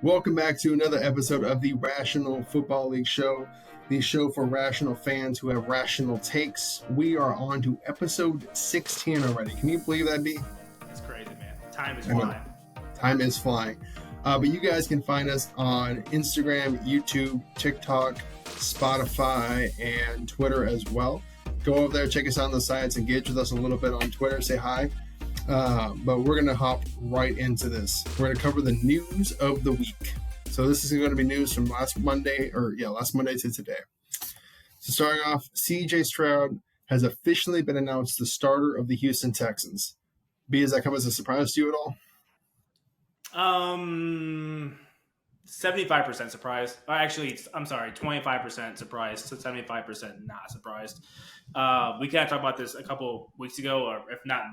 Welcome back to another episode of the Rational Football League Show, the show for rational fans who have rational takes. We are on to episode 16 already. Can you believe that, B? It's crazy, man. Time is flying. Time is flying. But you guys can find us on Instagram, YouTube, TikTok, Spotify, and Twitter as well. Go over there, check us out on the sites, engage with us a little bit on Twitter, say hi. But we're going to hop right into this. We're going to cover the news of the week. So this is going to be news from last Monday to today. So starting off, C.J. Stroud has officially been announced the starter of the Houston Texans. B, does that come as a surprise to you at all? 75% surprised. Actually, I'm sorry, 25% surprised to 75% not surprised. We kind of talked about this a couple weeks ago, or if not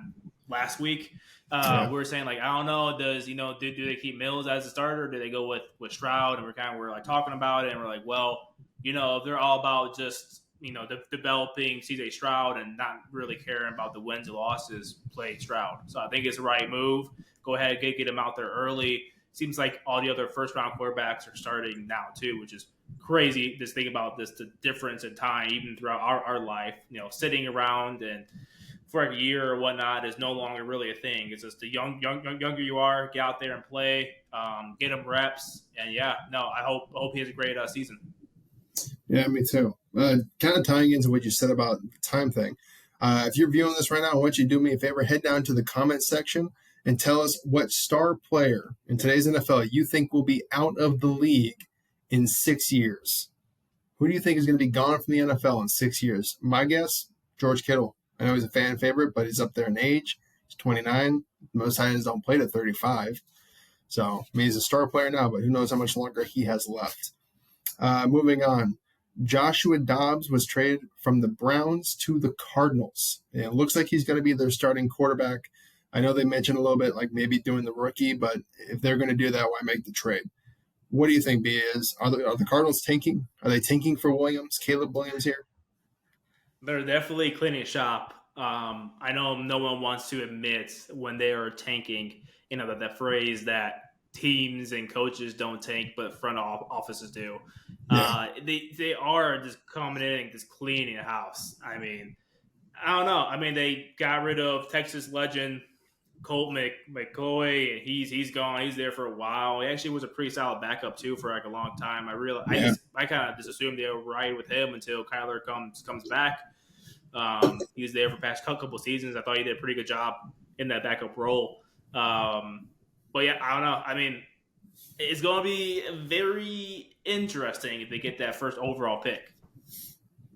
last week. We were saying, like, I don't know, do they keep Mills as a starter, or do they go with Stroud? And we're like talking about it, and we're like, well, if they're all about just developing CJ Stroud and not really caring about the wins and losses, play Stroud. So I think it's the right move. Go ahead, get him out there early. Seems like all the other first-round quarterbacks are starting now too, which is crazy. Just think about this, the difference in time, even throughout our life. Sitting around and for a year or whatnot is no longer really a thing. It's just the younger you are, get out there and play, get them reps, and I hope he has a great season. Yeah, me too. Kind of tying into what you said about the time thing. If you're viewing this right now, I want you to do me a favor, head down to the comment section and tell us what star player in today's NFL you think will be out of the league in 6 years. Who do you think is going to be gone from the NFL in 6 years? My guess, George Kittle. I know he's a fan favorite, but he's up there in age. He's 29. Most tight ends don't play to 35. So, he's a star player now, but who knows how much longer he has left. Moving on. Joshua Dobbs was traded from the Browns to the Cardinals. And it looks like he's going to be their starting quarterback. I know they mentioned a little bit like maybe doing the rookie, but if they're going to do that, why make the trade? What do you think, B? Are the Cardinals tanking? Are they tanking for Williams, Caleb Williams here? They're definitely cleaning shop. I know no one wants to admit when they are tanking, that phrase that teams and coaches don't tank, but front offices do. Yeah. They are just coming in and just cleaning the house. I mean, I don't know. I mean, they got rid of Texas legend Colt McCoy, and he's gone. He's there for a while. He actually was a pretty solid backup too for like a long time. I kind of just assumed they would ride with him until Kyler comes back. He was there for the past couple seasons. I thought he did a pretty good job in that backup role. But yeah, I don't know. I mean, it's going to be very interesting if they get that first overall pick.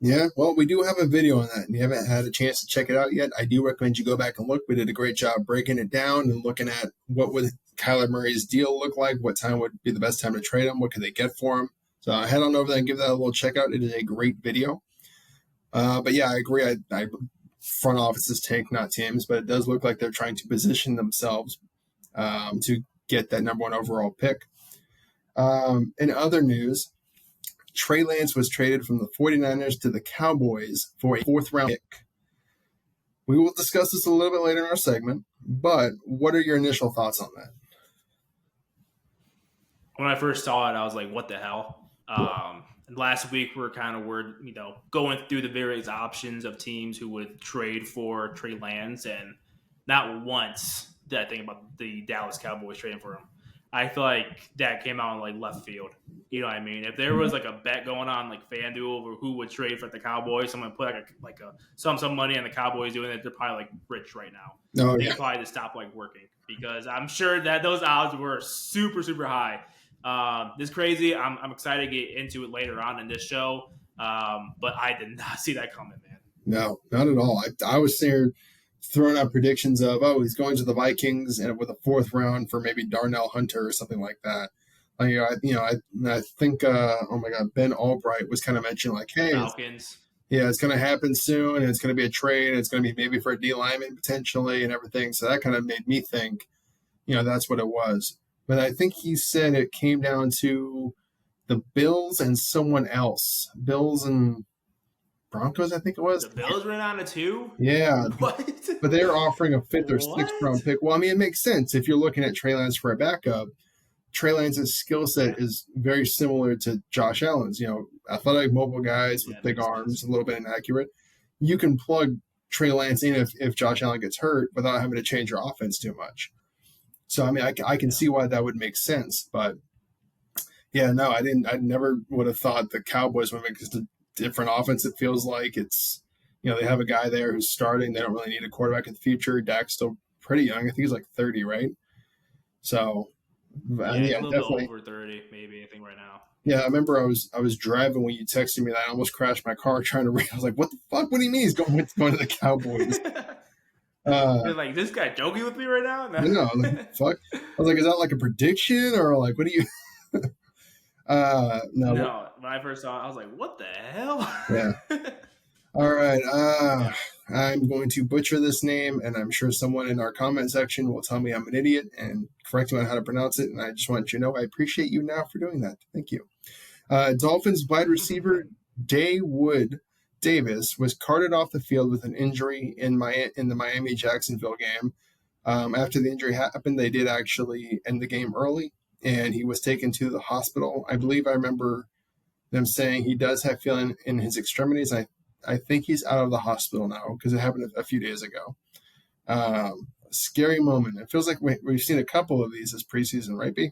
Yeah, well, we do have a video on that, and you haven't had a chance to check it out yet. I do recommend you go back and look. We did a great job breaking it down and looking at what would Kyler Murray's deal look like, what time would be the best time to trade him, what could they get for him. So head on over there and give that a little check out. It is a great video. But yeah, I agree. I front offices tank, not teams, but it does look like they're trying to position themselves to get that number one overall pick. In other news, Trey Lance was traded from the 49ers to the Cowboys for a fourth-round pick. We will discuss this a little bit later in our segment, but what are your initial thoughts on that? When I first saw it, I was like, what the hell? Last week, we were going through the various options of teams who would trade for Trey Lance, and not once did I think about the Dallas Cowboys trading for him. I feel like that came out in like left field. You know what I mean? If there was like a bet going on, like FanDuel, over who would trade for the Cowboys, someone put some money on the Cowboys doing it, they're probably like rich right now. Oh, they probably just stop like working because I'm sure that those odds were super, super high. This is crazy. I'm excited to get into it later on in this show, but I did not see that coming, man. No, not at all. I was there throwing out predictions of, he's going to the Vikings and with a fourth round for maybe Darnell Hunter or something like that. I think, Ben Albright was kind of mentioning like, hey, Falcons. It's going to happen soon, and it's going to be a trade, and it's going to be maybe for a D lineman potentially and everything. So that kind of made me think, that's what it was. But I think he said it came down to the Bills and someone else. Bills and Broncos, I think it was. The Bills ran on a 2? Yeah. What? But they're offering a 5th or 6th round pick. Well, I mean, it makes sense if you're looking at Trey Lance for a backup. Trey Lance's skill set is very similar to Josh Allen's. Athletic, mobile guys with big arms, a little bit inaccurate. You can plug Trey Lance in if Josh Allen gets hurt without having to change your offense too much. So, I mean, I can see why that would make sense. But, yeah, no, I never would have thought the Cowboys would make just a different offense. It feels like it's, they have a guy there who's starting. They don't really need a quarterback in the future. Dak's still pretty young. I think he's like 30, right? So, yeah, he's a little definitely bit over 30, maybe, I think right now. Yeah, I remember I was driving when you texted me that. I almost crashed my car trying to read. I was like, what the fuck? What do you mean he's going to the Cowboys? You're like, this guy joking with me right now? No, like, fuck. I was like, is that like a prediction or like, what do you? No, when I first saw it, I was like, what the hell? Yeah. All right. I'm going to butcher this name, and I'm sure someone in our comment section will tell me I'm an idiot and correct me on how to pronounce it. And I just want you to know I appreciate you now for doing that. Thank you. Dolphins wide receiver Dawood Davis was carted off the field with an injury in the Miami-Jacksonville game. After the injury happened, they did actually end the game early, and he was taken to the hospital. I believe I remember them saying he does have feeling in his extremities. I think he's out of the hospital now because it happened a few days ago. Scary moment. It feels like we've seen a couple of these this preseason, right, B?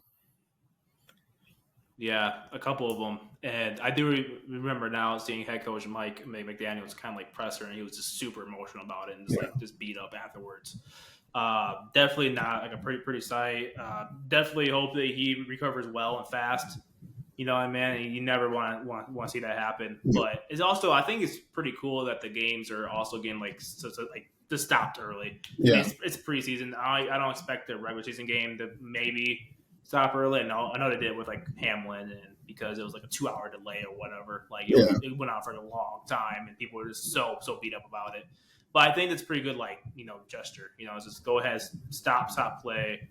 Yeah, a couple of them. And I do remember now seeing head coach Mike McDaniel's kind of like presser, and he was just super emotional about it and just beat up afterwards. Definitely not like a pretty sight. Definitely hope that he recovers well and fast. You know, man, you never want to see that happen. But it's also, I think it's pretty cool that the games are also getting just stopped early. Yeah, it's preseason. I don't expect a regular season game to maybe stop early. No, I know they did with like Hamlin, and because it was like a 2-hour delay or whatever. Like it went on for a long time, and people were just so beat up about it. But I think it's pretty good, gesture. Just go ahead, stop play.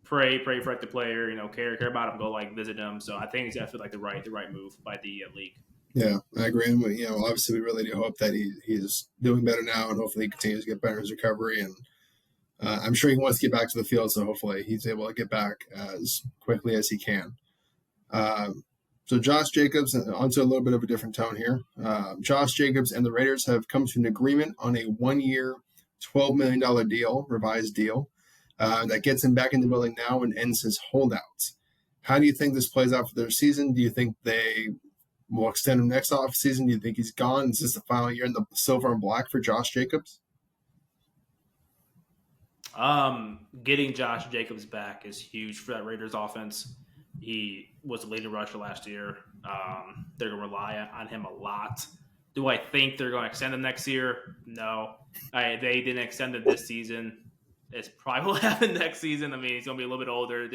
Pray for the player, care about him, go visit him. So I think it's definitely the right move by the league. Yeah, I agree. And obviously we really do hope that he's doing better now, and hopefully he continues to get better in his recovery. And I'm sure he wants to get back to the field, so hopefully he's able to get back as quickly as he can. So Josh Jacobs, onto a little bit of a different tone here. Josh Jacobs and the Raiders have come to an agreement on a 1-year, $12 million deal, revised deal. That gets him back in the building now and ends his holdouts. How do you think this plays out for their season? Do you think they will extend him next offseason? Do you think he's gone? Is this the final year in the silver and black for Josh Jacobs? Getting Josh Jacobs back is huge for that Raiders offense. He was a leading rusher last year. They're going to rely on him a lot. Do I think they're going to extend him next year? No. They didn't extend him this season. It's probably will happen next season. I mean, he's going to be a little bit older.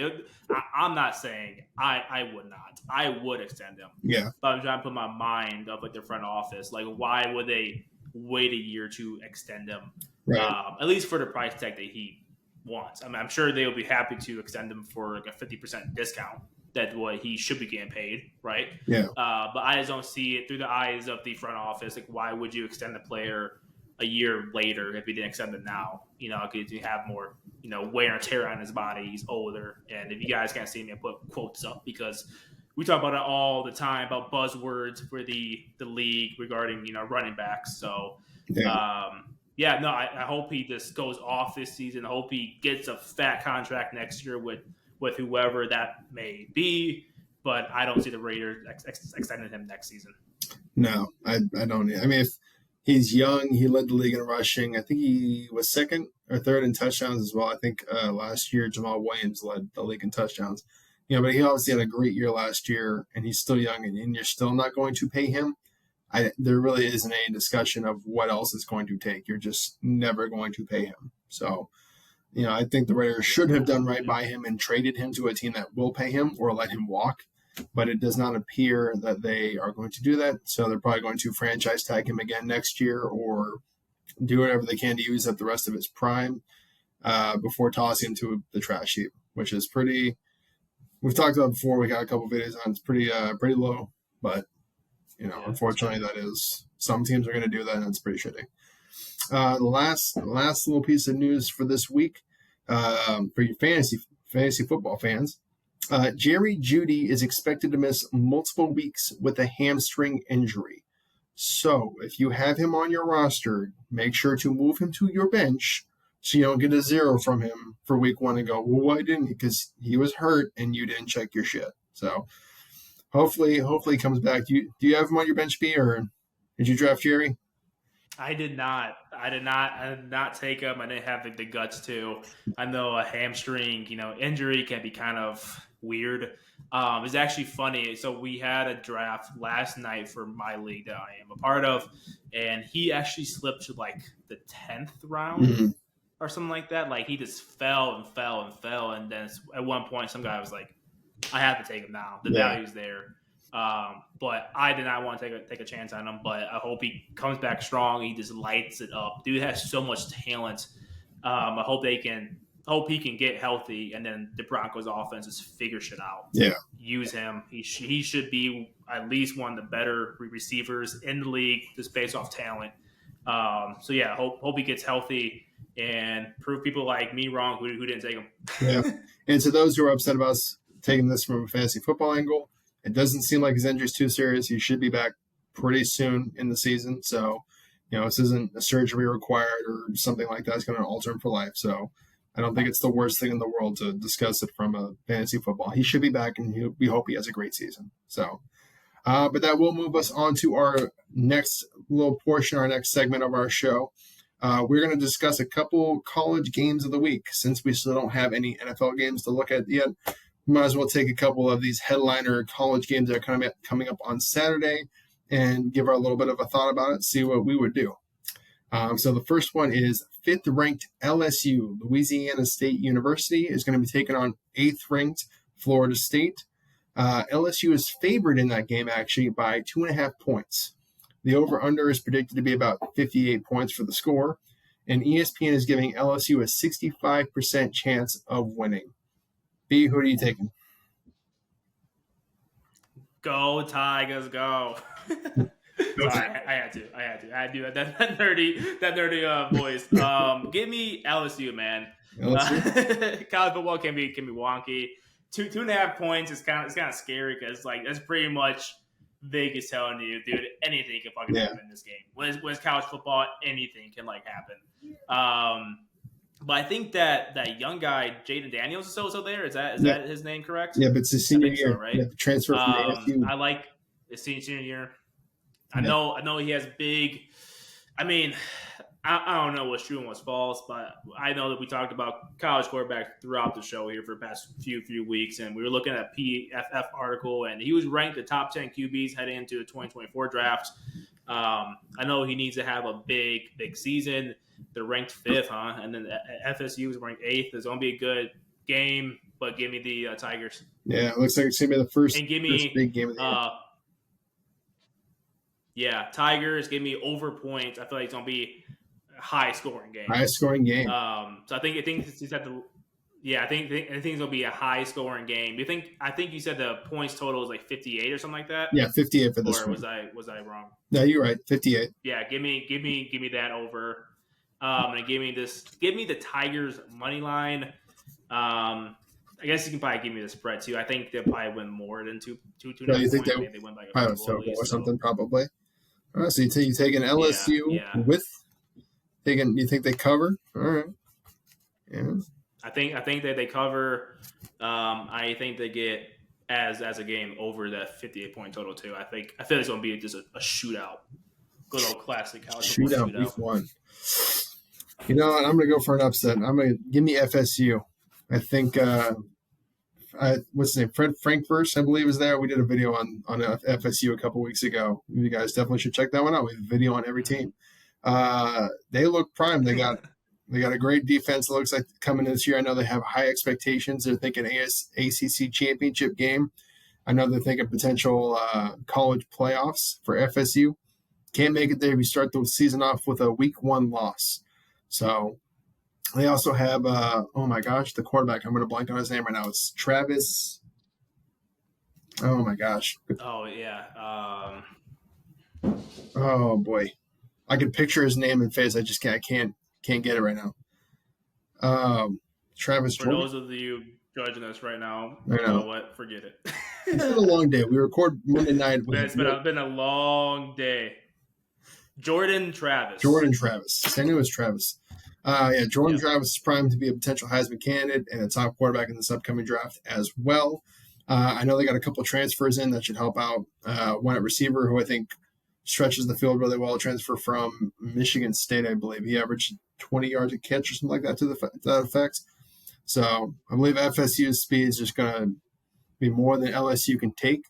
I'm not saying I would not. I would extend him. Yeah. But I'm trying to put my mind up their front office. Why would they wait a year to extend him? Right. At least for the price tag that he wants. I mean, I'm sure they will be happy to extend him for a 50% discount. That's what he should be getting paid, right? Yeah. But I just don't see it through the eyes of the front office. Why would you extend the player a year later if he didn't extend it now? Because you have more, wear and tear on his body. He's older. And if you guys can't see me, I put quotes up because we talk about it all the time about buzzwords for the league regarding, running backs. So, I hope he just goes off this season. I hope he gets a fat contract next year with whoever that may be. But I don't see the Raiders extending him next season. No, I don't. I mean, if he's young, he led the league in rushing. I think he was second or third in touchdowns as well. I think last year Jamal Williams led the league in touchdowns. But he obviously had a great year last year, and he's still young, and you're still not going to pay him. There really isn't any discussion of what else it's going to take. You're just never going to pay him. So, I think the Raiders should have done right by him and traded him to a team that will pay him or let him walk. But it does not appear that they are going to do that. So they're probably going to franchise tag him again next year or do whatever they can to use up the rest of his prime before tossing him to the trash heap, which is pretty – we've talked about before. We got a couple videos on. It's pretty low. But, unfortunately that is – some teams are going to do that, and it's pretty shitty. The last little piece of news for this week for your fantasy football fans. Jerry Jeudy is expected to miss multiple weeks with a hamstring injury. So if you have him on your roster, make sure to move him to your bench so you don't get a 0 from him for week 1 and go, well, why didn't he? Because he was hurt and you didn't check your shit. So hopefully he comes back. Do you have him on your bench, B, or did you draft Jerry? I did not. I did not take him. I didn't have the guts to. I know a hamstring, injury can be kind of weird. It's actually funny. So we had a draft last night for my league that I am a part of, and he actually slipped to like the 10th round or something like that. Like he just fell and fell and fell, and then at one point, some guy was like, "I have to take him now. The value's there." But I did not want to take a chance on him. But I hope he comes back strong. He just lights it up. Dude has so much talent. I hope he can get healthy, and then the Broncos offense just figure shit out. Yeah, use him. He should be at least one of the better receivers in the league, just based off talent. So yeah, hope he gets healthy and prove people like me wrong who didn't take him. Yeah, and to those who are upset about us taking this from a fantasy football angle, it doesn't seem like his injury is too serious. He should be back pretty soon in the season. So, this isn't a surgery required or something like that. It's going to alter him for life. So I don't think it's the worst thing in the world to discuss it from a fantasy football. He should be back, and we hope he has a great season. So, but that will move us on to our next little portion, our next segment of our show. We're going to discuss a couple college games of the week. Since we still don't have any NFL games to look at yet, we might as well take a couple of these headliner college games that are coming up on Saturday and give our little bit of a thought about it, see what we would do. So the first one is 5th-ranked LSU, Louisiana State University, is going to be taking on 8th-ranked Florida State. LSU is favored in that game, actually, by 2.5 points. The over-under is predicted to be about 58 points for the score, and ESPN is giving LSU a 65% chance of winning. B, who are you taking? Go Tigers, go! Sorry, I had to do that nerdy voice. Give me LSU, man. LSU? College football can be wonky. 2.5 points is kind of scary because like that's pretty much Vegas telling you, dude, anything can fucking happen in this game. When it's college football, anything can happen. But I think that young guy, Jaden Daniels, is still there. Is that his name correct? Yeah, but it's his senior year, so, right? Yeah, transfer from ASU. I like his senior year. I know he has big. I mean, I don't know what's true and what's false, but I know that we talked about college quarterbacks throughout the show here for the past few weeks, and we were looking at a PFF article, and he was ranked the top 10 QBs heading into the 2024 draft. I know he needs to have a big season. They're ranked 5th, huh? And then FSU is ranked 8th. It's going to be a good game, but give me the Tigers. Yeah, it looks like it's going to be the first big game of the year. Yeah, Tigers, give me over points. I feel like it's going to be a high-scoring game. High-scoring game. So I think you said I think it's going to be a high-scoring game. I think you said the points total is like 58 or something like that. Yeah, 58 for this or one. Was I wrong? No, you're right. 58. Yeah, give me that over. And give me the Tigers money line. I guess you can probably give me the spread too. I think they'll probably win more than two. No, you think they win like a field goal or something? Probably. All right, so you taking LSU with? You think they cover? All right. Yeah. I think that they cover. I think they get as a game over that 58-point total too. I feel it's going to be just a shootout. Good old classic college shootout. Week 1. You know what? I'm going to go for an upset. I'm going to give me FSU. I think what's his name? Fred Frankfurt, I believe, is there. We did a video on FSU a couple weeks ago. You guys definitely should check that one out. We have a video on every team. They look prime. They got a great defense. It looks like coming this year. I know they have high expectations. They're thinking ACC championship game. I know they're thinking potential college playoffs for FSU. Can't make it there. We start the season off with a week 1 loss. So they also have, oh my gosh, the quarterback. I'm going to blank on his name right now. It's Travis. Oh my gosh. Oh, yeah. Oh boy. I can picture his name and face. I just can't get it right now. Travis. For those of you judging us right now. I You know know. what? Forget it. It's been a long day. We record Monday night. It's been a long day. Jordan Travis. Jordan Travis. I knew it was Travis. Jordan Travis is primed to be a potential Heisman candidate and a top quarterback in this upcoming draft as well. I know they got a couple of transfers in that should help out. One at receiver who I think stretches the field really well. A transfer from Michigan State, I believe. He averaged 20 yards a catch or something like that to that effect. So I believe FSU's speed is just going to be more than LSU can take.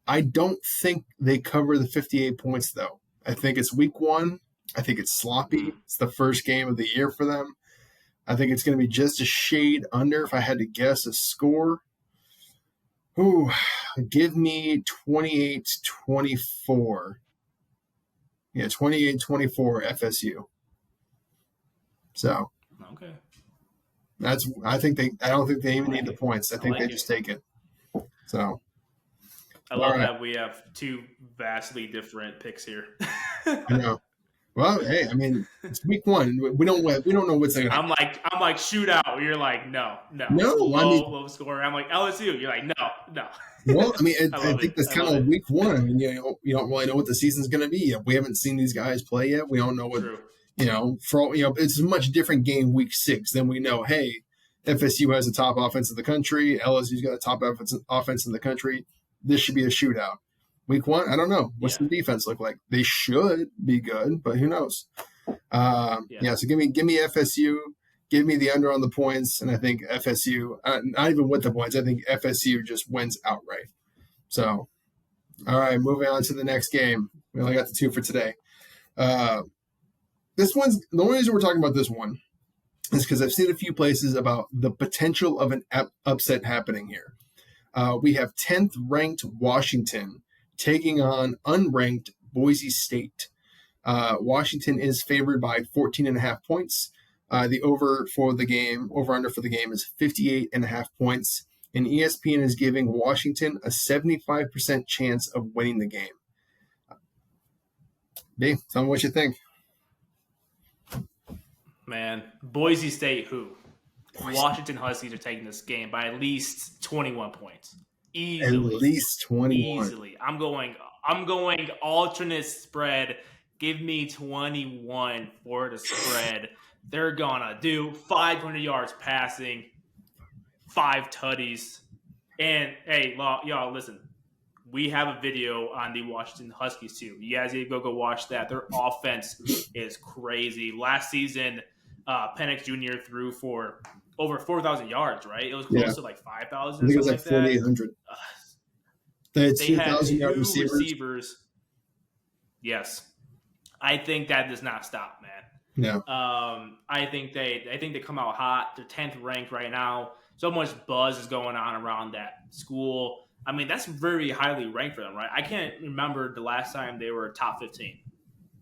I don't think they cover the 58 points, though. I think it's week 1. I think it's sloppy. It's the first game of the year for them. I think it's going to be just a shade under if I had to guess a score. Ooh, give me 28-24. Yeah, 28-24 FSU. So okay. I don't think they even need the points. I think they just take it. So I love that we have two vastly different picks here. I know. Well, hey, I mean, it's week 1. We don't know what's going to happen. I'm like shootout. You're like no. Low score. I'm like LSU. You're like no. Well, I mean, I think that's kind of week 1. I mean, you don't really know what the season's going to be yet. We haven't seen these guys play yet. We don't know what it's a much different game week 6 than we know. Hey, FSU has the top offense in the country. LSU's got a top offense in the country. This should be a shootout. Week 1, I don't know. What's the defense look like? They should be good, but who knows? So give me FSU. Give me the under on the points, and I think FSU, not even with the points, I think FSU just wins outright. So, all right, moving on to the next game. We only got the 2 for today. This one's the only reason we're talking about this one is because I've seen a few places about the potential of an upset happening here. We have 10th ranked Washington taking on unranked Boise State. Washington is favored by 14.5 points. The over under for the game is 58.5 points. And ESPN is giving Washington a 75% chance of winning the game. B, tell me what you think. Man, Boise State who? Washington Huskies are taking this game by at least 21 points. Easily. At least 21. Easily. I'm going alternate spread. Give me 21 for the spread. They're gonna do 500 yards passing, 5 tutties. And hey, y'all listen. We have a video on the Washington Huskies too. You guys need to go watch that. Their offense is crazy. Last season, Penix Jr. threw for over 4,000 yards, right? It was close to like 5,000. I think it was like 4,800. They had 2,000 yard receivers. Yes, I think that does not stop, man. No. I think they come out hot. They're 10th ranked right now. So much buzz is going on around that school. I mean, that's very highly ranked for them, right? I can't remember the last time they were top 15.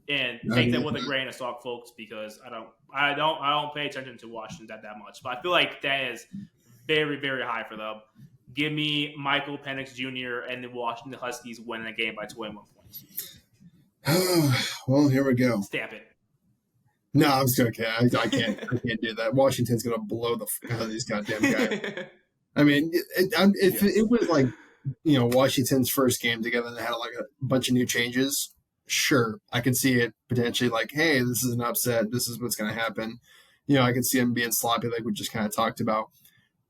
And take that with a grain of salt, folks, because I don't pay attention to Washington that much. But I feel like that is very, very high for them. Give me Michael Penix Jr. and the Washington Huskies winning the game by 21 points. Well, here we go. Stamp it. No, I'm just okay. I can't do that. Washington's gonna blow the fuck out of these goddamn guys. I mean, if it was like Washington's first game together and they had like a bunch of new changes, sure, I can see it potentially like, hey, this is an upset. This is what's gonna happen. I can see them being sloppy, like we just kind of talked about.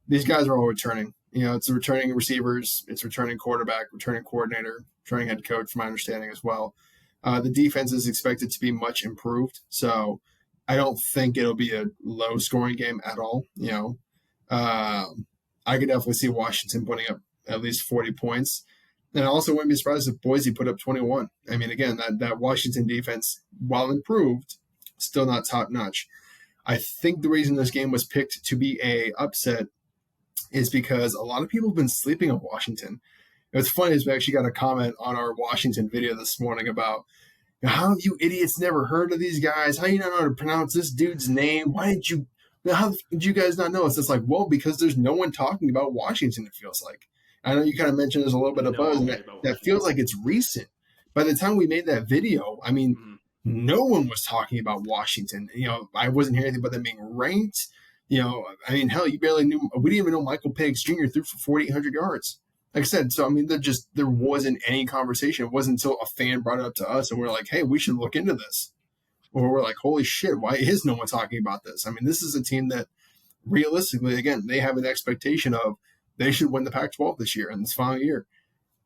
These guys are all returning. It's returning receivers, it's returning quarterback, returning coordinator, returning head coach, from my understanding as well. The defense is expected to be much improved, so I don't think it'll be a low-scoring game at all. I could definitely see Washington putting up at least 40 points. And I also wouldn't be surprised if Boise put up 21. I mean, again, that Washington defense, while improved, still not top-notch. I think the reason this game was picked to be a upset is because a lot of people have been sleeping on Washington. What's funny is we actually got a comment on our Washington video this morning about, how have you idiots never heard of these guys? How do you not know how to pronounce this dude's name? How did you guys not know? It's just like, well, because there's no one talking about Washington, it feels like. I know you kind of mentioned there's a little bit of buzz, and that feels like it's recent. By the time we made that video, I mean, no one was talking about Washington. I wasn't hearing anything about them being ranked. I mean, hell, we didn't even know Michael Penix Jr. threw for 4,800 yards. Like I said, so I mean, there wasn't any conversation. It wasn't until a fan brought it up to us and we're like, hey, we should look into this. Or we're like, holy shit, why is no one talking about this? I mean, this is a team that realistically, again, they have an expectation of they should win the Pac-12 this year and this final year.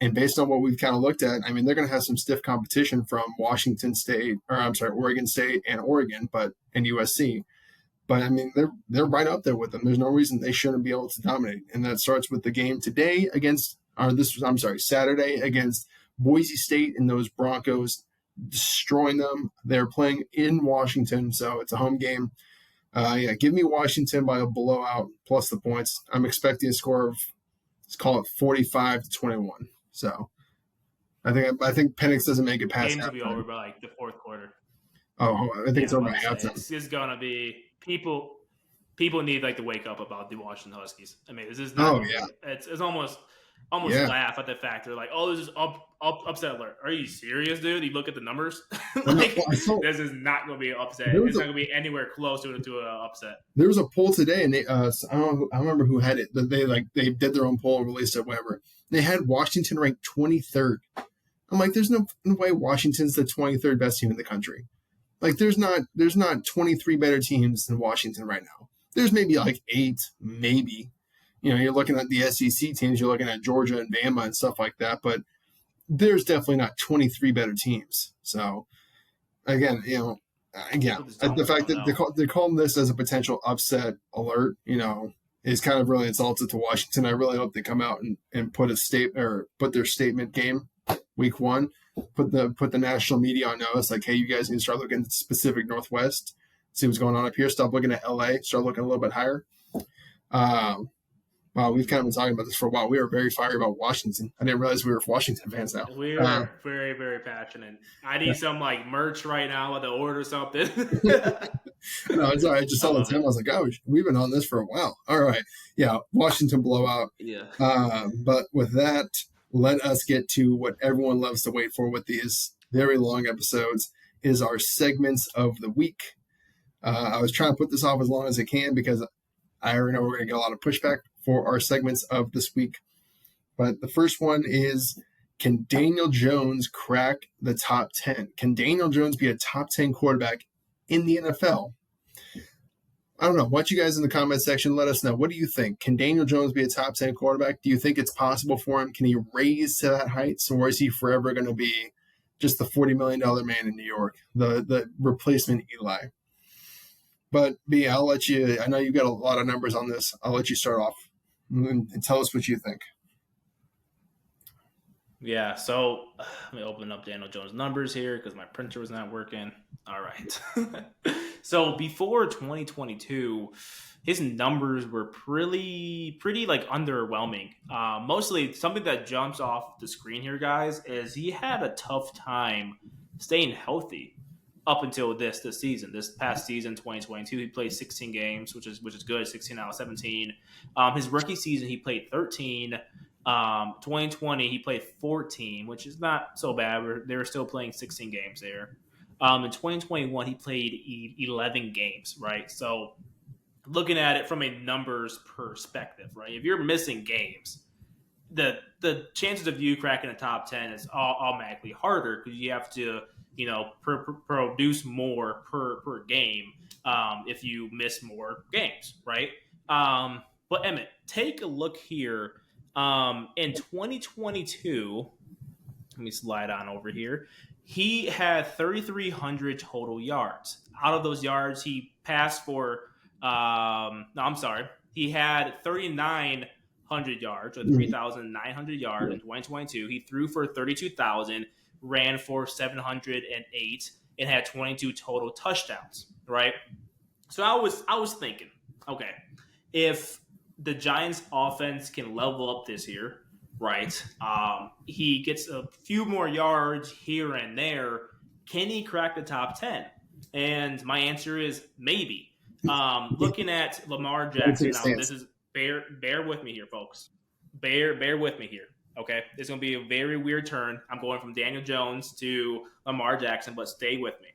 And based on what we've kind of looked at, I mean, they're going to have some stiff competition from Oregon State and Oregon, and USC. But I mean, they're right up there with them. There's no reason they shouldn't be able to dominate. And that starts with the game today Saturday against Boise State and those Broncos, destroying them. They're playing in Washington, so it's a home game. Give me Washington by a blowout plus the points. I'm expecting a score of, let's call it 45-21. So I think Penix doesn't make it past. Games will be over by like the fourth quarter. Oh, I think it's over by halftime. It's gonna be people need like to wake up about the Washington Huskies. I mean, this is not. It's almost laugh at the fact they're like, oh, this is upset alert. Are you serious, dude? You look at the numbers. This is not going to be an upset. It's not going to be anywhere close to an upset. There was a poll today, and I don't remember who had it. They did their own poll and released it, whatever. They had Washington ranked 23rd. I'm like, there's no way Washington's the 23rd best team in the country. Like, there's not 23 better teams than Washington right now. There's maybe like 8, maybe. You're looking at the SEC teams, you're looking at Georgia and Bama and stuff like that, but there's definitely not 23 better teams. So, again, the fact that they're calling this as a potential upset alert, is kind of really insulted to Washington. I really hope they come out and put their statement game week 1, put the national media on notice, like, hey, you guys need to start looking at the Pacific Northwest, see what's going on up here, stop looking at LA, start looking a little bit higher. Wow, we've kind of been talking about this for a while. We are very fiery about Washington. I didn't realize we were Washington fans now. We are very, very passionate. I need some like merch right now. I'll to order something. No, it's all right. I just saw the time. I was like, oh, we've been on this for a while. All right. Yeah, Washington blowout. Yeah. But with that, let us get to what everyone loves to wait for with these very long episodes, is our segments of the week. I was trying to put this off as long as I can because I already know we're going to get a lot of pushback for our segments of this week. But the first one is, can Daniel Jones crack the top 10? Can Daniel Jones be a top 10 quarterback in the NFL? I don't know. Why don't you guys in the comment section let us know. What do you think? Can Daniel Jones be a top 10 quarterback? Do you think it's possible for him? Can he raise to that height? Or is he forever going to be just the $40 million man in New York, the replacement Eli? But B, I'll let you, I know you've got a lot of numbers on this. I'll let you start off and tell us what you think. Yeah, so let me open up Daniel Jones' numbers here because my printer was not working. All right. So before 2022, his numbers were pretty like underwhelming. Mostly something that jumps off the screen here, guys, is he had a tough time staying healthy up until this season. This past season, 2022, he played 16 games, which is good, 16 out of 17. His rookie season, he played 13. 2020, he played 14, which is not so bad. They were still playing 16 games there. In 2021, he played 11 games, right? So looking at it from a numbers perspective, right? If you're missing games, the chances of you cracking the top 10 is automatically harder because you have to produce more per game if you miss more games, right? But Emmett, take a look here. In 2022, let me slide on over here. He had 3,300 total yards. Out of those yards, he passed for. He had 3,900 yards, or 3,900 yards in 2022. He threw for 32,000. Ran for 708 and had 22 total touchdowns, right? So I was thinking, okay, if the Giants offense can level up this year, right? He gets a few more yards here and there. Can he crack the top 10? And my answer is maybe. Looking at Lamar Jackson, now this is bear with me here, folks. Bear with me here. Okay, it's going to be a very weird turn. I'm going from Daniel Jones to Lamar Jackson, but stay with me.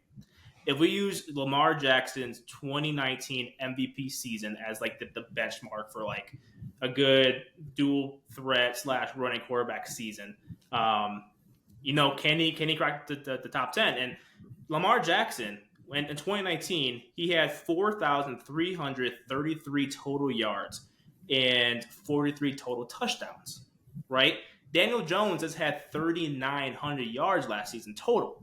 if we use Lamar Jackson's 2019 MVP season as like the benchmark for like a good dual threat / running quarterback season, can he crack the top 10? And Lamar Jackson, in 2019, he had 4,333 total yards and 43 total touchdowns, right? Daniel Jones has had 3,900 yards last season total.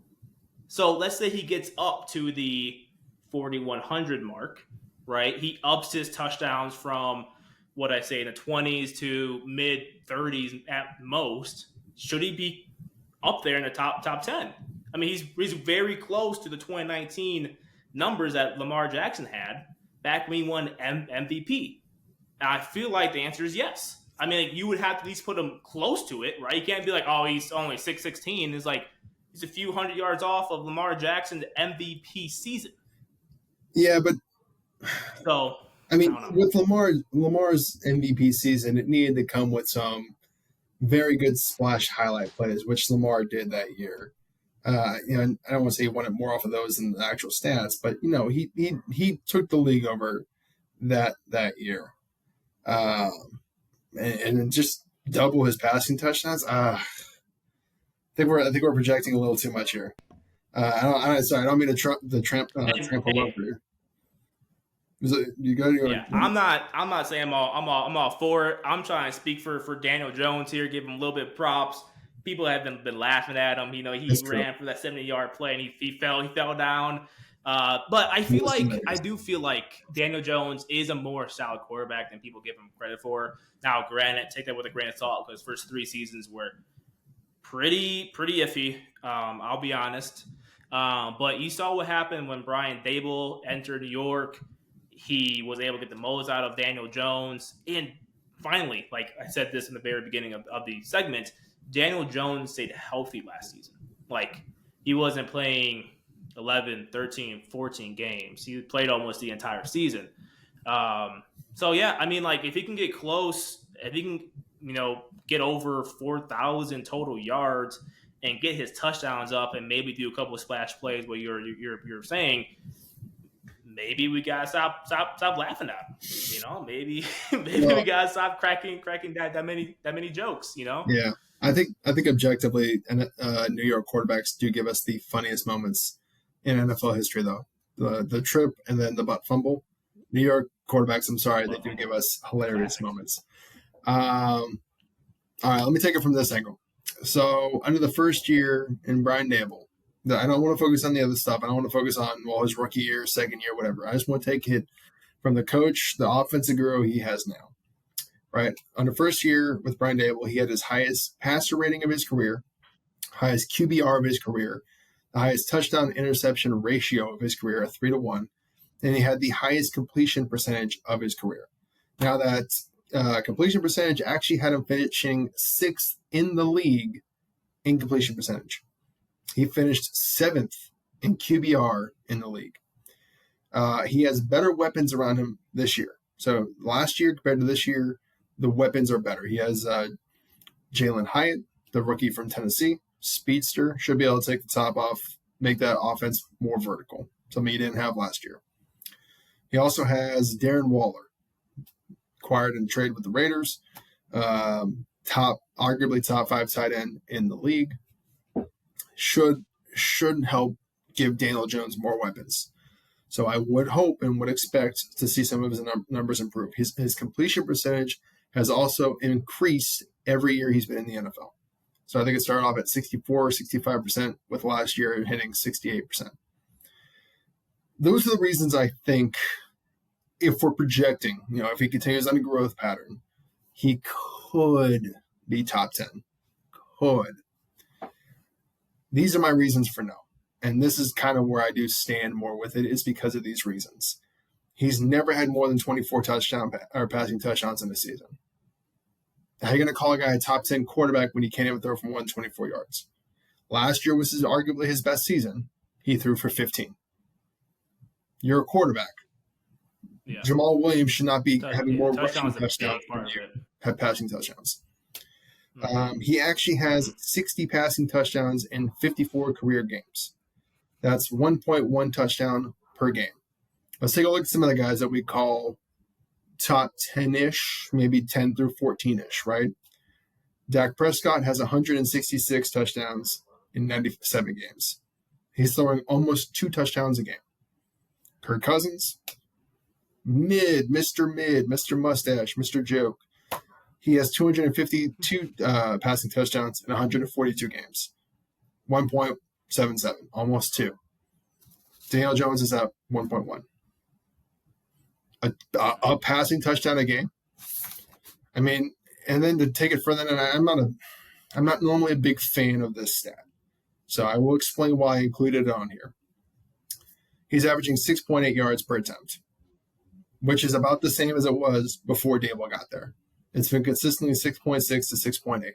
So let's say he gets up to the 4,100 mark, right? He ups his touchdowns from what I say in the 20s to mid 30s at most. Should he be up there in the top 10? I mean, he's very close to the 2019 numbers that Lamar Jackson had back when he won MVP. And I feel like the answer is yes. I mean, like, you would have to at least put him close to it, right? You can't be like, oh, he's only 6'16". It's like he's a few hundred yards off of Lamar Jackson's MVP season. Yeah, but so I mean, with Lamar's MVP season, it needed to come with some very good splash highlight plays, which Lamar did that year. I don't want to say he won it more off of those than the actual stats, but he took the league over that year, and just double his passing touchdowns. I think we're projecting a little too much here. I don't mean to trample over you. I'm not saying I'm all for it. I'm trying to speak for Daniel Jones here, give him a little bit of props. People have been laughing at him. He ran for that 70-yard play and he fell down. But I do feel like Daniel Jones is a more solid quarterback than people give him credit for. Now, granted, take that with a grain of salt because first 3 seasons were pretty iffy. I'll be honest. But you saw what happened when Brian Daboll entered New York. He was able to get the most out of Daniel Jones. And finally, like I said this in the very beginning of the segment, Daniel Jones stayed healthy last season. Like, he wasn't playing 11, 13, 14 games. He played almost the entire season. So, yeah, I mean, like, if he can get close, if he can, get over 4,000 total yards and get his touchdowns up and maybe do a couple of splash plays where you're saying – maybe we gotta stop laughing at him. Maybe we gotta stop cracking that many jokes. Yeah, I think objectively, New York quarterbacks do give us the funniest moments in NFL history, though. The trip and then the butt fumble. New York quarterbacks, I'm sorry, they do give us hilarious moments. All right, let me take it from this angle. So under the first year in Brian Daboll, I don't want to focus on the other stuff. I don't want to focus on, his rookie year, second year, whatever. I just want to take it from the coach, the offensive guru he has now, right? On the first year with Brian Daboll, he had his highest passer rating of his career, highest QBR of his career, the highest touchdown interception ratio of his career, 3-1, and he had the highest completion percentage of his career. Now that completion percentage actually had him finishing 6th in the league in completion percentage. He finished 7th in QBR in the league. He has better weapons around him this year. So last year compared to this year, the weapons are better. He has Jalen Hyatt, the rookie from Tennessee, speedster, should be able to take the top off, make that offense more vertical, something he didn't have last year. He also has Darren Waller, acquired in trade with the Raiders, arguably top 5 tight end in the league. Should help give Daniel Jones more weapons. So I would hope and would expect to see some of his numbers improve. His completion percentage has also increased every year he's been in the NFL. So I think it started off at 64 or 65%, with last year hitting 68%. Those are the reasons I think, if we're projecting, if he continues on a growth pattern, he could be top 10. Could. These are my reasons for no. And this is kind of where I do stand more with it, is because of these reasons. He's never had more than 24 passing touchdowns in a season. How are you going to call a guy a top 10 quarterback when he can't even throw for more than 24 yards? Last year was arguably his best season. He threw for 15. You're a quarterback. Yeah. Jamal Williams should not be having more rushing touchdowns than you have passing touchdowns. He actually has 60 passing touchdowns in 54 career games. That's 1.1 touchdown per game. Let's take a look at some of the guys that we call top 10-ish, maybe 10 through 14-ish, right? Dak Prescott has 166 touchdowns in 97 games. He's throwing almost 2 touchdowns a game. Kirk Cousins, Mr. Mustache, Mr. Joke. He has 252 passing touchdowns in 142 games. 1.77, almost 2. Daniel Jones is at 1.1. A passing touchdown a game. I mean, and then to take it further, and I'm not normally a big fan of this stat, so I will explain why I included it on here. He's averaging 6.8 yards per attempt, which is about the same as it was before Dable got there. It's been consistently 6.6 to 6.8.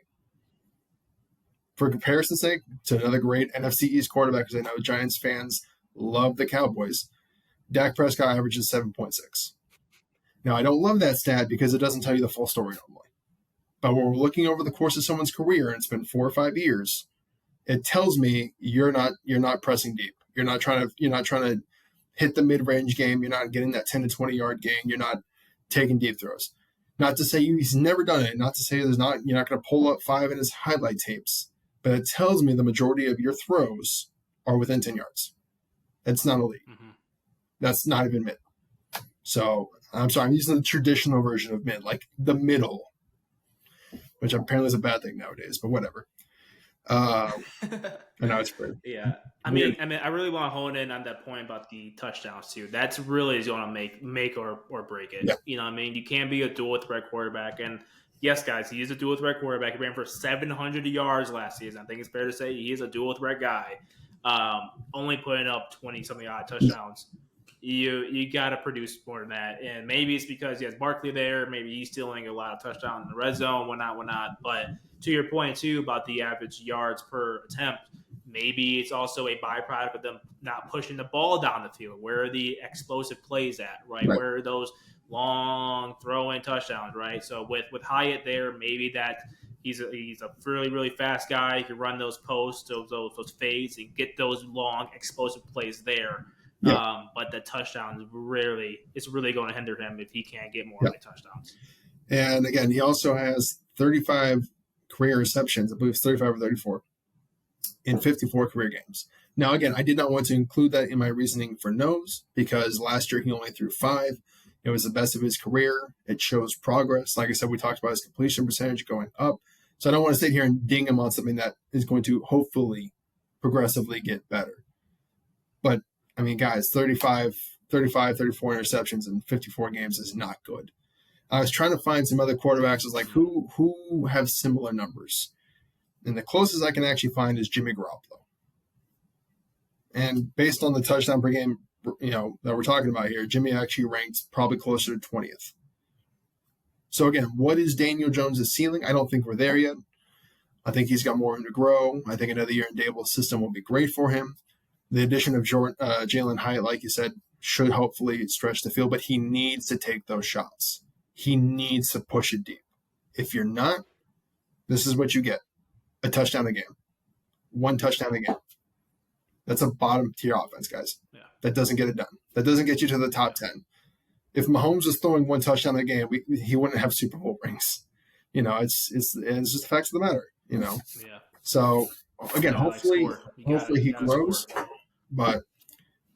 For comparison's sake, to another great NFC East quarterback, because I know Giants fans love the Cowboys, Dak Prescott averages 7.6. Now, I don't love that stat because it doesn't tell you the full story normally. But when we're looking over the course of someone's career, and it's been 4 or 5 years, it tells me you're not pressing deep. You're not trying to hit the mid-range game. You're not getting that 10 to 20 yard gain. You're not taking deep throws. Not to say he's never done it. Not to say you're not going to pull up 5 in his highlight tapes. But it tells me the majority of your throws are within 10 yards. That's not elite. Mm-hmm. That's not even mid. So I'm sorry, I'm using the traditional version of mid, like the middle, which apparently is a bad thing nowadays, but whatever. I know it's pretty. Yeah. I mean, I really want to hone in on that point about the touchdowns too. That's really is going to make or break it. Yeah. You know what I mean? You can't be a dual threat quarterback. And yes, guys, he is a dual threat quarterback. He ran for 700 yards last season. I think it's fair to say he is a dual threat guy. Only putting up 20-something odd touchdowns. You got to produce more than that. And maybe it's because he has Barkley there. Maybe he's stealing a lot of touchdowns in the red zone, whatnot. But to your point, too, about the average yards per attempt, maybe it's also a byproduct of them not pushing the ball down the field. Where are the explosive plays at, right? Where are those long throw-in touchdowns, right? So with Hyatt there, maybe that he's a really, really fast guy. He can run those posts, those fades, and get those long explosive plays there. Yeah. But the touchdowns it's really going to hinder him if he can't get more touchdowns. And again, he also has 35 career receptions. I believe it's 35 or 34 in 54 career games. Now, again, I did not want to include that in my reasoning for no's because last year he only threw 5. It was the best of his career. It shows progress. Like I said, we talked about his completion percentage going up. So I don't want to sit here and ding him on something that is going to hopefully progressively get better. But I mean, guys, 34 interceptions in 54 games is not good. I was trying to find some other quarterbacks. I was like, who have similar numbers? And the closest I can actually find is Jimmy Garoppolo. And based on the touchdown per game, that we're talking about here, Jimmy actually ranked probably closer to 20th. So again, what is Daniel Jones' ceiling? I don't think we're there yet. I think he's got more room to grow. I think another year in Dable's system will be great for him. The addition of Jalen Hyatt, like you said, should hopefully stretch the field, but he needs to take those shots. He needs to push it deep. If you're not, this is what you get. A touchdown a game. 1 touchdown a game. That's a bottom tier offense, guys. Yeah. That doesn't get it done. That doesn't get you to the top 10. If Mahomes was throwing 1 touchdown a game, he wouldn't have Super Bowl rings. It's just the facts of the matter, Yeah. So again, hopefully he grows, but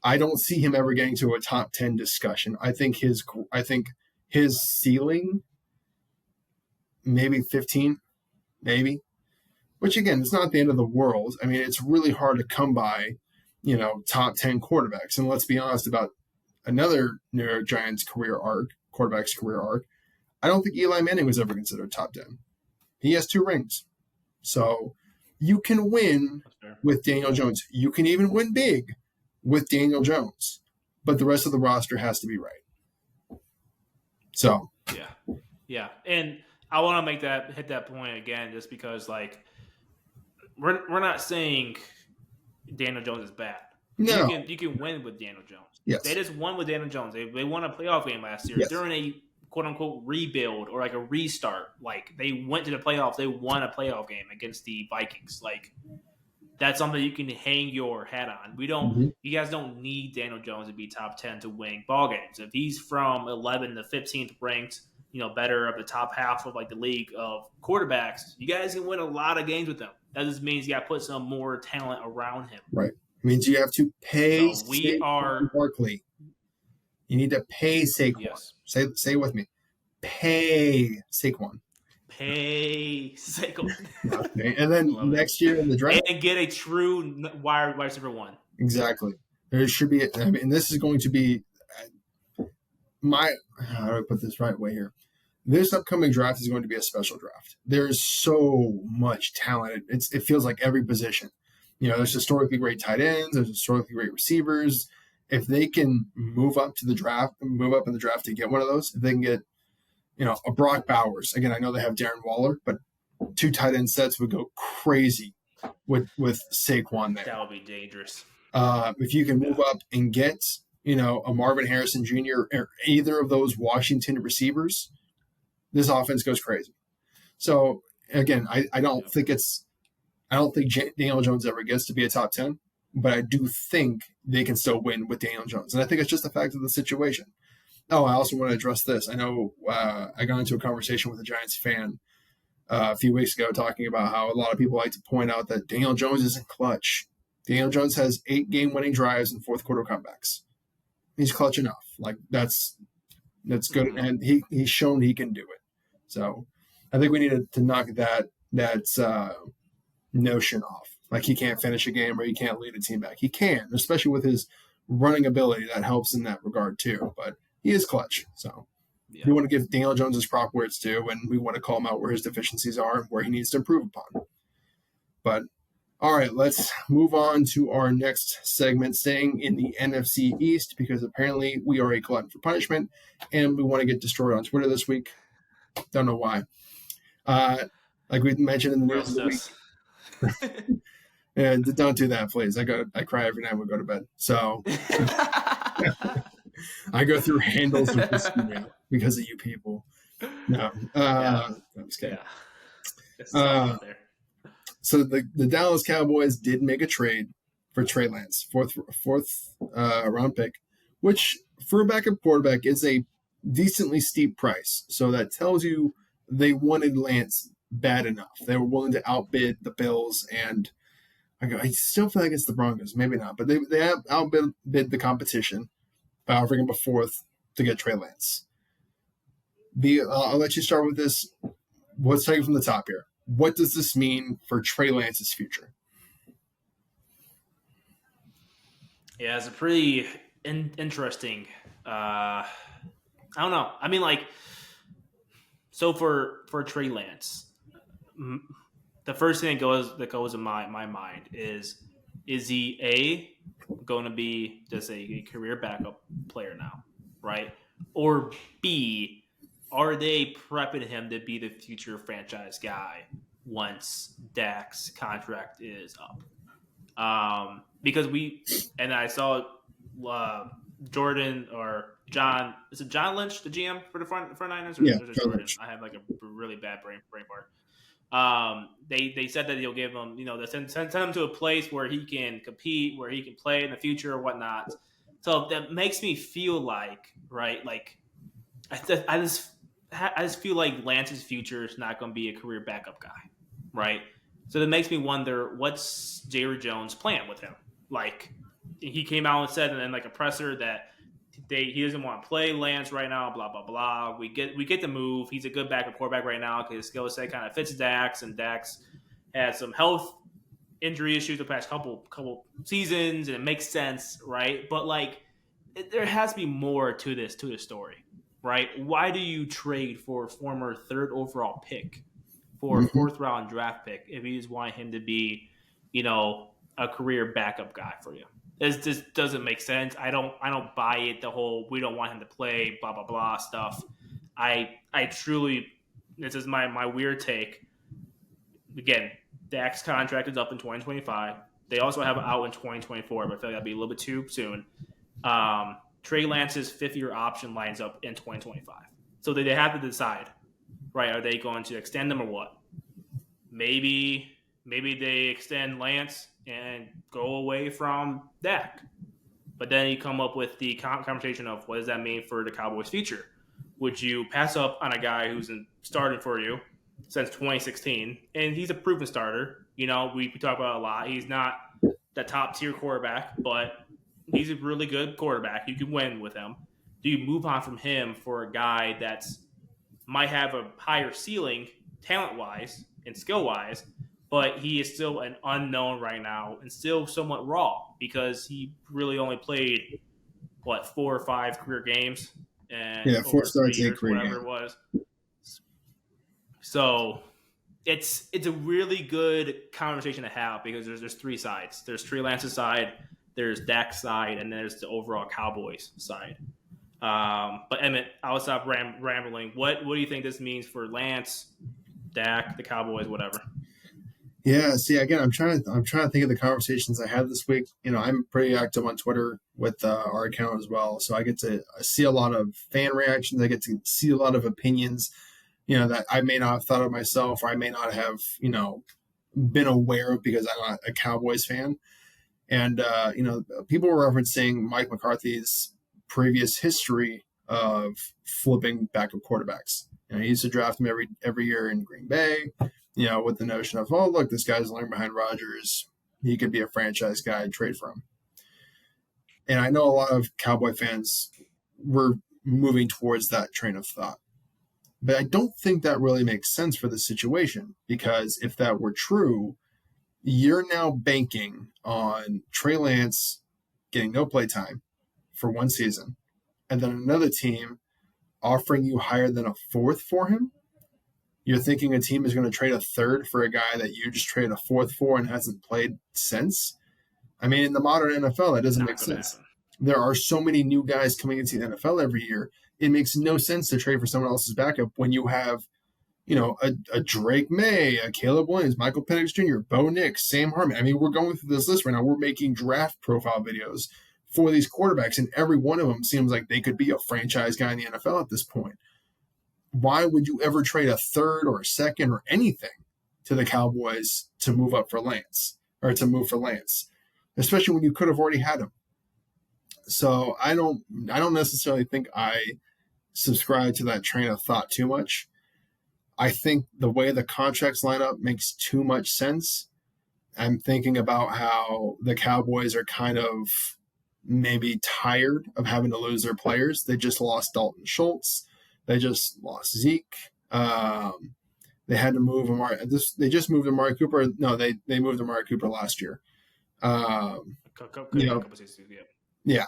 I don't see him ever getting to a top 10 discussion. I think his ceiling maybe 15, maybe. Which again, it's not the end of the world. I mean, it's really hard to come by, top 10 quarterbacks. And let's be honest about another New York Giants quarterback's career arc. I don't think Eli Manning was ever considered top 10. He has 2 rings. So you can win with Daniel Jones. You can even win big with Daniel Jones. But the rest of the roster has to be right. So. Yeah. And I want to hit that point again just because, we're not saying Daniel Jones is bad. No. You can win with Daniel Jones. Yes. They just won with Daniel Jones. They won a playoff game last year during a quote-unquote rebuild or a restart. They went to the playoffs. They won a playoff game against the Vikings. That's something you can hang your hat on. Mm-hmm. You guys don't need Daniel Jones to be top 10 to win ball games. If he's from 11 to 15th ranked, better of the top half of like the league of quarterbacks, you guys can win a lot of games with them. That just means you got to put some more talent around him. Right. It means you have to pay So we are Barkley. You need to pay Saquon. Yes. Say it with me. Pay Saquon. Pay Saquon. Okay. And then next year in the draft. And get a true wide receiver one. Exactly. There should be, this is going to be how do I put this right way here? This upcoming draft is going to be a special draft. There's so much talent. It feels like every position. There's historically great tight ends. There's historically great receivers. If they can move up in the draft to get one of those, if they can get, a Brock Bowers. Again, I know they have Darren Waller, but 2 tight end sets would go crazy with Saquon there. That would be dangerous. If you can move up and get, a Marvin Harrison Jr. or either of those Washington receivers, this offense goes crazy. So again, I don't think Daniel Jones ever gets to be a top 10, but I do think they can still win with Daniel Jones. And I think it's just the fact of the situation. Oh, I also want to address this. I know I got into a conversation with a Giants fan a few weeks ago talking about how a lot of people like to point out that Daniel Jones isn't clutch. Daniel Jones has 8 game-winning drives and fourth quarter comebacks. He's clutch enough. Like that's good, and he's shown he can do it. So I think we need to knock that notion off. Like he can't finish a game or he can't lead a team back. He can, especially with his running ability. That helps in that regard too. But he is clutch. So we want to give Daniel Jones his prop where it's due, and we want to call him out where his deficiencies are and where he needs to improve upon. But all right, let's move on to our next segment, staying in the NFC East, because apparently we are a glutton for punishment, and we want to get destroyed on Twitter this week. Don't know why. Like we mentioned in the news of the week. And don't do that, please. I cry every night when we go to bed. So I go through handles with this email because of you people. No, I'm just kidding. Yeah. So the Dallas Cowboys did make a trade for Trey Lance, fourth round pick, which for a backup quarterback is a decently steep price. So that tells you they wanted Lance bad enough. They were willing to outbid the Bills, and I still feel like it's the Broncos. Maybe not, but they have outbid the competition by offering him a fourth to get Trey Lance. I'll let you start with this. Let's take it from the top here. What does this mean for Trey Lance's future? Yeah, it's a pretty interesting. I don't know. I mean, like, so for Trey Lance, the first thing that goes in my mind is he going to be just a career backup player now, right? Or B, are they prepping him to be the future franchise guy once Dak's contract is up? Because I saw Jordan or John. Is it John Lynch, the GM for the front Niners? Or yeah, Jordan. Lynch. I have like a really bad brain part. They said that he'll give him, send him to a place where he can compete, where he can play in the future or whatnot. So that makes me feel like, right, like I just feel like Lance's future is not going to be a career backup guy, right? So that makes me wonder, what's Jerry Jones' plan with him? Like, he came out and said in like a presser that he doesn't want to play Lance right now, blah, blah, blah. We get the move. He's a good backup quarterback right now because his skill set kind of fits Dak's, and Dak's had some health injury issues the past couple seasons, and it makes sense, right? But, like, there has to be more to this story. Right? Why do you trade for a former 3rd overall pick for a 4th round draft pick if you just want him to be, a career backup guy for you? This just doesn't make sense. I don't buy it. The whole we don't want him to play blah blah blah stuff. I truly, this is my weird take. Again, Dak's contract is up in 2025. They also have it out in 2024, but I feel like that'd be a little bit too soon. Trey Lance's 5th-year option lines up in 2025. So they have to decide, right? Are they going to extend him or what? Maybe they extend Lance and go away from Dak. But then you come up with the conversation of what does that mean for the Cowboys' future? Would you pass up on a guy who's starting for you since 2016, and he's a proven starter? We talk about it a lot. He's not the top tier quarterback, but he's a really good quarterback. You can win with him. Do you move on from him for a guy that's might have a higher ceiling talent wise and skill wise, but he is still an unknown right now and still somewhat raw because he really only played 4 or 5 career games and Yeah, 4 over 3 starts, 8 years, career whatever games. it was. So it's a really good conversation to have because there's 3 sides. There's Trey Lance's side, there's Dak's side, and there's the overall Cowboys side. But Emmett, I'll stop rambling. What do you think this means for Lance, Dak, the Cowboys, whatever? Yeah, see, again, I'm trying to think of the conversations I had this week. I'm pretty active on Twitter with our account as well, so I get to see a lot of fan reactions. I get to see a lot of opinions, that I may not have thought of myself, or I may not have, been aware of because I'm not a Cowboys fan. And people were referencing Mike McCarthy's previous history of flipping backup quarterbacks. He used to draft them every year in Green Bay. With the notion of, oh, look, this guy's learning behind Rodgers. He could be a franchise guy, trade for him. And I know a lot of Cowboy fans were moving towards that train of thought. But I don't think that really makes sense for the situation, because if that were true, you're now banking on Trey Lance getting no play time for one season, and then another team offering you higher than a 4th for him. You're thinking a team is going to trade a 3rd for a guy that you just traded a 4th for and hasn't played since. I mean, in the modern NFL, that doesn't make sense. There are so many new guys coming into the NFL every year. It makes no sense to trade for someone else's backup when you have, a Drake May, a Caleb Williams, Michael Penix Jr., Bo Nix, Sam Hartman. I mean, we're going through this list right now. We're making draft profile videos for these quarterbacks, and every one of them seems like they could be a franchise guy in the NFL at this point. Why would you ever trade a 3rd or a 2nd or anything to the Cowboys to move up for Lance, or to move for Lance, especially when you could have already had him? So I don't necessarily think I subscribe to that train of thought too much. I think the way the contracts line up makes too much sense. I'm thinking about how the Cowboys are kind of maybe tired of having to lose their players. They just lost Dalton Schultz. They just lost Zeke. They had to move Amari. They just moved Amari Cooper. No, they moved Amari Cooper last year. Yeah.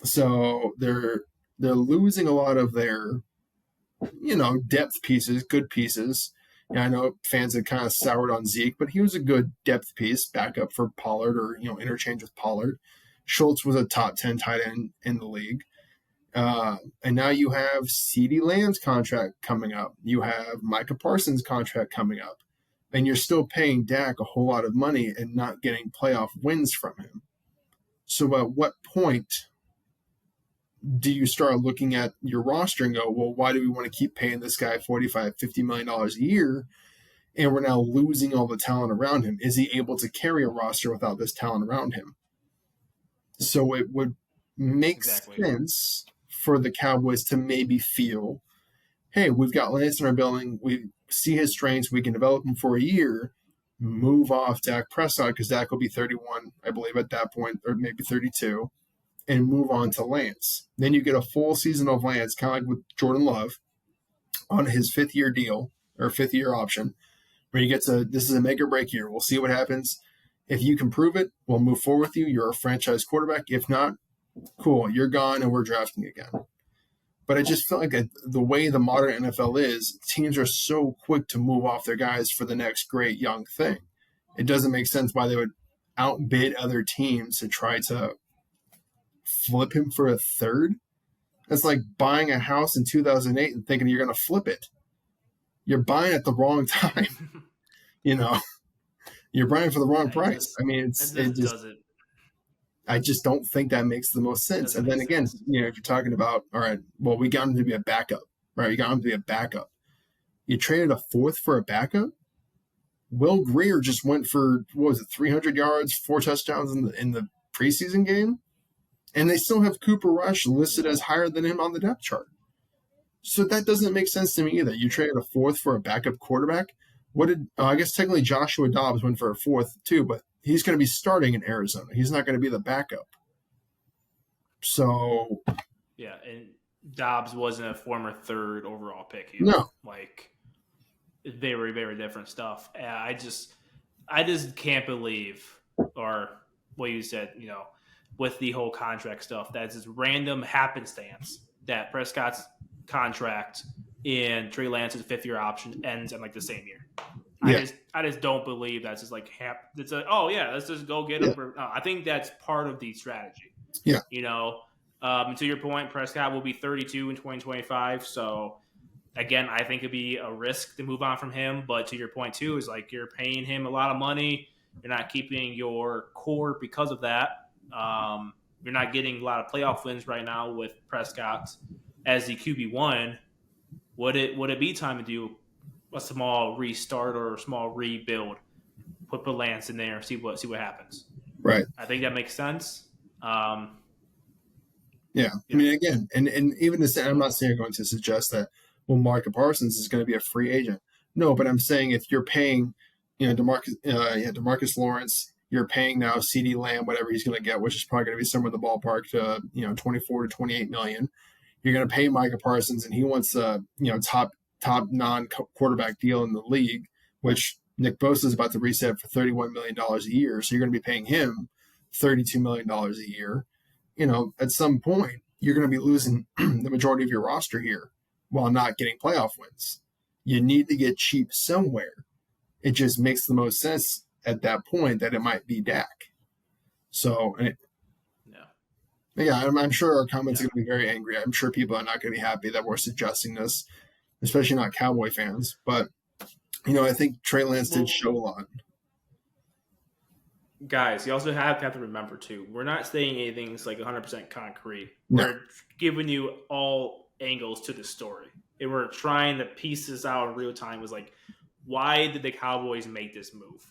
So they're losing a lot of their, depth pieces, good pieces. I know fans had kind of soured on Zeke, but he was a good depth piece, backup for Pollard, or interchange with Pollard. Schultz was a top 10 tight end in the league. And now you have CeeDee Lamb's contract coming up. You have Micah Parsons' contract coming up. And you're still paying Dak a whole lot of money and not getting playoff wins from him. So at what point do you start looking at your roster and go, well, why do we want to keep paying this guy $45, $50 million a year? And we're now losing all the talent around him. Is he able to carry a roster without this talent around him? So it would make sense for the Cowboys to maybe feel, hey, we've got Lance in our building. We see his strengths. We can develop him for a year, move off Dak Prescott, because Dak will be 31, I believe, at that point, or maybe 32, and move on to Lance. Then you get a full season of Lance, kind of like with Jordan Love, on his 5th-year deal, or 5th-year option, where you get to, this is a make or break year. We'll see what happens. If you can prove it, we'll move forward with you. You're a franchise quarterback. If not, cool, you're gone and we're drafting again. But I just feel like the way the modern NFL is, teams are so quick to move off their guys for the next great young thing. It doesn't make sense why they would outbid other teams to try to flip him for a 3rd. That's like buying a house in 2008 and thinking you're going to flip it. You're buying at the wrong time. You're buying for the wrong price. I just don't think that makes the most sense. And then again, if you're talking about, all right, well, we got him to be a backup, right? You got him to be a backup. You traded a 4th for a backup? Will Greer just went for, 300 yards, 4 touchdowns in the preseason game, and they still have Cooper Rush listed as higher than him on the depth chart. So that doesn't make sense to me either. You traded a fourth for a backup quarterback. I guess technically Joshua Dobbs went for a fourth too, but he's going to be starting in Arizona. He's not going to be the backup. So yeah, and Dobbs wasn't a former third overall pick either. No. Like, very, very different stuff. I just can't believe, or what you said, with the whole contract stuff, that's this random happenstance that Prescott's contract and Trey Lance's 5th-year option ends in like the same year. Yeah. I just don't believe that's just like it's like, oh yeah, let's just go get him. No, I think that's part of the strategy. Yeah. And to your point, Prescott will be 32 in 2025. So again, I think it'd be a risk to move on from him. But to your point too, is like you're paying him a lot of money. You're not keeping your core because of that. You're not getting a lot of playoff wins right now with Prescott as the QB1. Would it be time to do a small restart or a small rebuild? Put Lance in there, see what happens. Right. I think that makes sense. Yeah. I mean, again, and even to say, I'm not saying going to suggest that, well, Micah Parsons is going to be a free agent. No, but I'm saying if you're paying, DeMarcus Lawrence, you're paying now CeeDee Lamb, whatever he's going to get, which is probably going to be somewhere in the ballpark to, 24 to 28 million. You're going to pay Micah Parsons, and he wants a, top non-quarterback deal in the league, which Nick Bosa is about to reset for $31 million a year. So you're going to be paying him $32 million a year. At some point, you're going to be losing the majority of your roster here while not getting playoff wins. You need to get cheap somewhere. It just makes the most sense at that point that it might be Dak. So, I'm sure our comments are going to be very angry. I'm sure people are not going to be happy that we're suggesting this, especially not Cowboy fans. But, I think Trey Lance did show a lot. Guys, you also have to remember, too, we're not saying anything's like 100% concrete. No. We're giving you all angles to the story. And we're trying to piece this out in real time. Was like, why did the Cowboys make this move?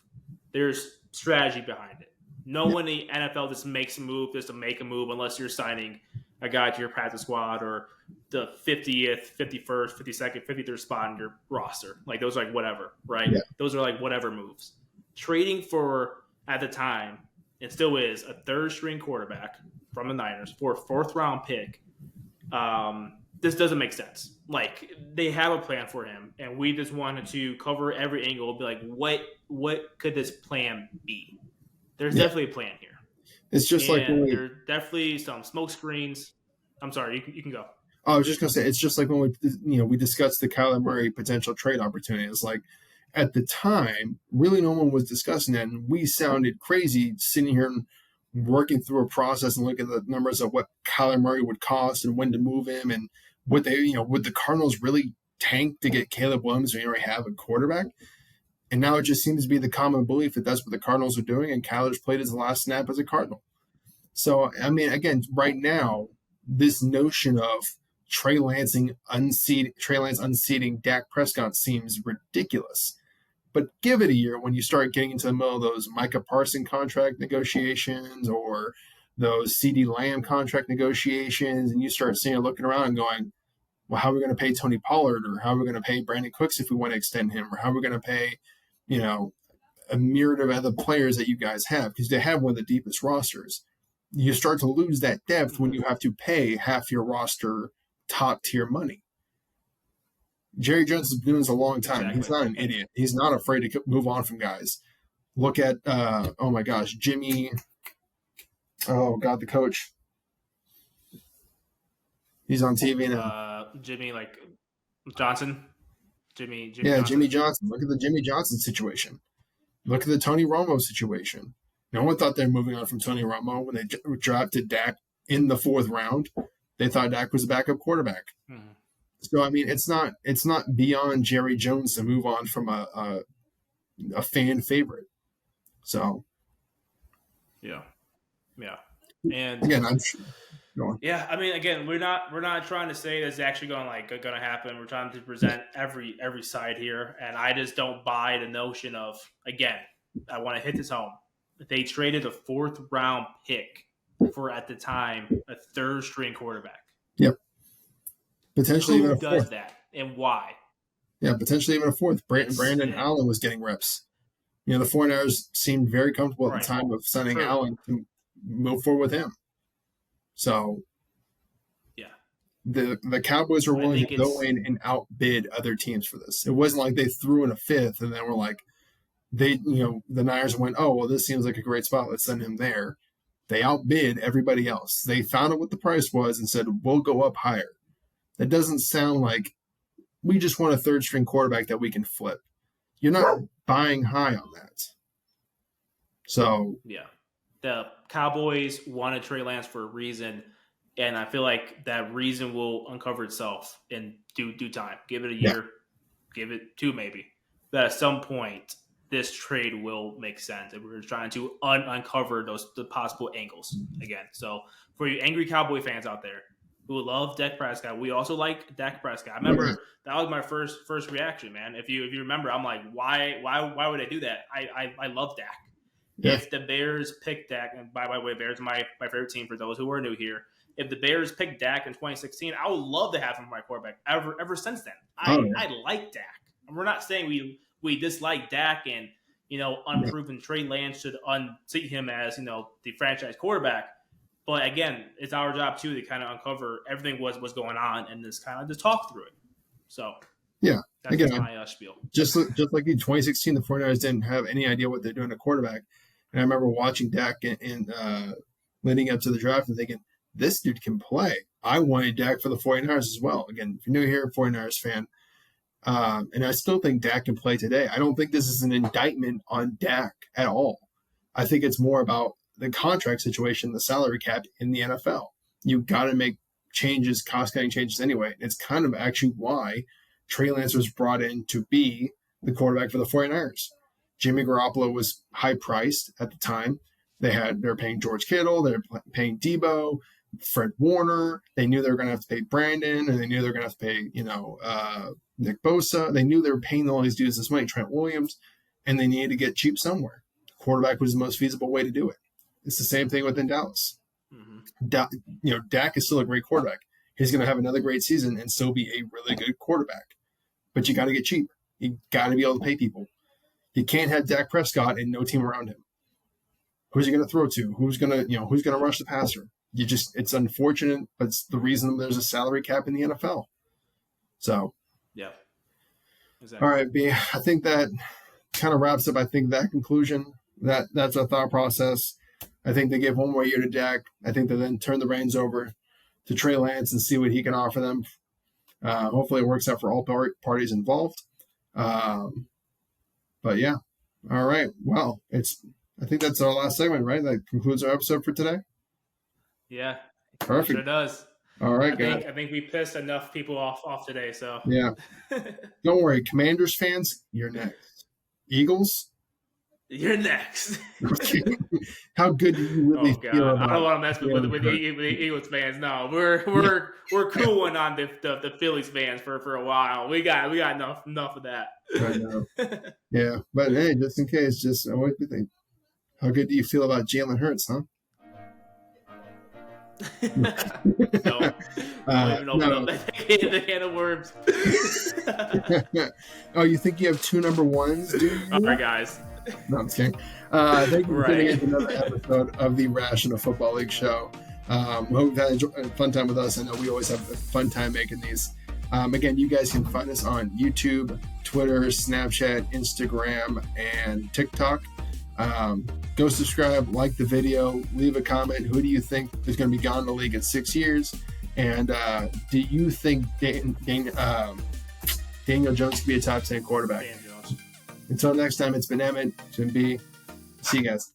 There's strategy behind it. No one in the NFL just makes a move just to make a move unless you're signing a guy to your practice squad or the 50th, 51st, 52nd, 53rd spot in your roster. Like, those are like whatever, right? Yeah. Those are like whatever moves. Trading for, at the time, it still is, a third-string quarterback from the Niners for a 4th-round pick. This doesn't make sense. Like, they have a plan for him, and we just wanted to cover every angle and be like, what could this plan be? There's definitely a plan here. It's just like when there are definitely some smoke screens. I'm sorry, you can go. I was just gonna say, it's just like when we discussed the Kyler Murray potential trade opportunity. It's like at the time, really no one was discussing that, and we sounded crazy sitting here and working through a process and looking at the numbers of what Kyler Murray would cost and when to move him, and would the Cardinals really tank to get Caleb Williams when you already have a quarterback? And now it just seems to be the common belief that that's what the Cardinals are doing, and Kyler's played his last snap as a Cardinal. So, I mean, again, right now, this notion of Trey Lance unseating Dak Prescott seems ridiculous. But give it a year when you start getting into the middle of those Micah Parsons contract negotiations or those CeeDee Lamb contract negotiations, and you start looking around and going, well, how are we going to pay Tony Pollard, or how are we going to pay Brandon Cooks if we want to extend him, or how are we going to pay, a myriad of other players that you guys have, because they have one of the deepest rosters. You start to lose that depth when you have to pay half your roster top tier money. Jerry Jones has been doing this a long time. Exactly. He's not an idiot. He's not afraid to move on from guys. Look at, Jimmy. Oh, God, the coach. He's on TV now. Jimmy, Johnson. Jimmy Johnson. Jimmy Johnson. Look at the Jimmy Johnson situation. Look at the Tony Romo situation. No one thought they were moving on from Tony Romo when they drafted Dak in the 4th round. They thought Dak was a backup quarterback. Mm-hmm. So, I mean, it's not beyond Jerry Jones to move on from a fan favorite. So, yeah. And again, I'm sure. Yeah, I mean, again, we're not trying to say that's actually going to happen. We're trying to present every side here, and I just don't buy the notion of, again, I want to hit this home. They traded a 4th round pick for, at the time, a 3rd string quarterback. Yep. Potentially Who even a 4th. does that, and why? Yeah, potentially even a 4th. Brendyn Allen was getting reps. The 49ers seemed very comfortable at the time of signing Allen to move forward with him. So, yeah, the Cowboys were willing to go in and outbid other teams for this. It wasn't like they threw in a 5th and then were like, the Niners went, oh, well, this seems like a great spot. Let's send him there. They outbid everybody else. They found out what the price was and said, we'll go up higher. That doesn't sound like we just want a 3rd string quarterback that we can flip. You're not buying high on that. So, yeah. The Cowboys wanted Trey Lance for a reason, and I feel like that reason will uncover itself in due time. Give it a year, give it 2 maybe. But at some point, this trade will make sense. And we're trying to uncover the possible angles again. So for you angry Cowboy fans out there who love Dak Prescott, we also like Dak Prescott. I remember that was my first reaction, man. If you remember, I'm like, why would I do that? I love Dak. Yeah. If the Bears pick Dak, and by the way, Bears are my favorite team for those who are new here. If the Bears picked Dak in 2016, I would love to have him my quarterback ever since then. I like Dak. And we're not saying we dislike Dak and, unproven Trey Lance should unseat him as, the franchise quarterback. But again, it's our job too to kind of uncover everything what's going on and just kind of just talk through it. So yeah, that's again, my spiel. Just like in 2016, the 49ers didn't have any idea what they're doing at quarterback. And I remember watching Dak in leading up to the draft and thinking, this dude can play. I wanted Dak for the 49ers as well. Again, if you're new here, 49ers fan. And I still think Dak can play today. I don't think this is an indictment on Dak at all. I think it's more about the contract situation, the salary cap in the NFL. You've got to make changes, cost-cutting changes anyway. It's kind of actually why Trey Lance was brought in to be the quarterback for the 49ers. Jimmy Garoppolo was high-priced at the time. They're paying George Kittle. They're paying Debo, Fred Warner. They knew they were going to have to pay Brendyn, and they knew they were going to have to pay, Nick Bosa. They knew they were paying all these dudes this money, Trent Williams, and they needed to get cheap somewhere. Quarterback was the most feasible way to do it. It's the same thing within Dallas. Mm-hmm. Dak is still a great quarterback. He's going to have another great season and still be a really good quarterback. But you got to get cheap. You got to be able to pay people. You can't have Dak Prescott and no team around him. Who's he going to throw to? Who's going to rush the passer? It's unfortunate, but it's the reason there's a salary cap in the NFL. So, yeah. Exactly. All right, B. I think that kind of wraps up, that conclusion. That's our thought process. I think they gave one more year to Dak. I think they then turn the reins over to Trey Lance and see what he can offer them. Hopefully it works out for all parties involved. But yeah. All right. Well, I think that's our last segment, right? That concludes our episode for today. Yeah. Perfect. Sure does. All right, I think we pissed enough people off today. So yeah. Don't worry, Commanders fans, you're next. Eagles, you're next. How good do you really feel about? I don't want to mess with the Eagles fans. No, we're cooling on the Phillies fans for a while. We got enough of that. I know. Yeah, but hey, just in case, what do you think? How good do you feel about Jalen Hurts, huh? No. I don't even know the can of worms. Oh, you think you have 2 number ones, dude? All right, guys. No, I'm just kidding. Thank you for tuning in to another episode of the Rational Football League show. We hope you've had a fun time with us. I know we always have a fun time making these. Again, you guys can find us on YouTube, Twitter, Snapchat, Instagram, and TikTok. Go subscribe, like the video, leave a comment. Who do you think is going to be gone in the league in 6 years? And do you think Daniel Jones could be a top 10 quarterback? Until next time, it's been Emmett. It's been B. See you guys.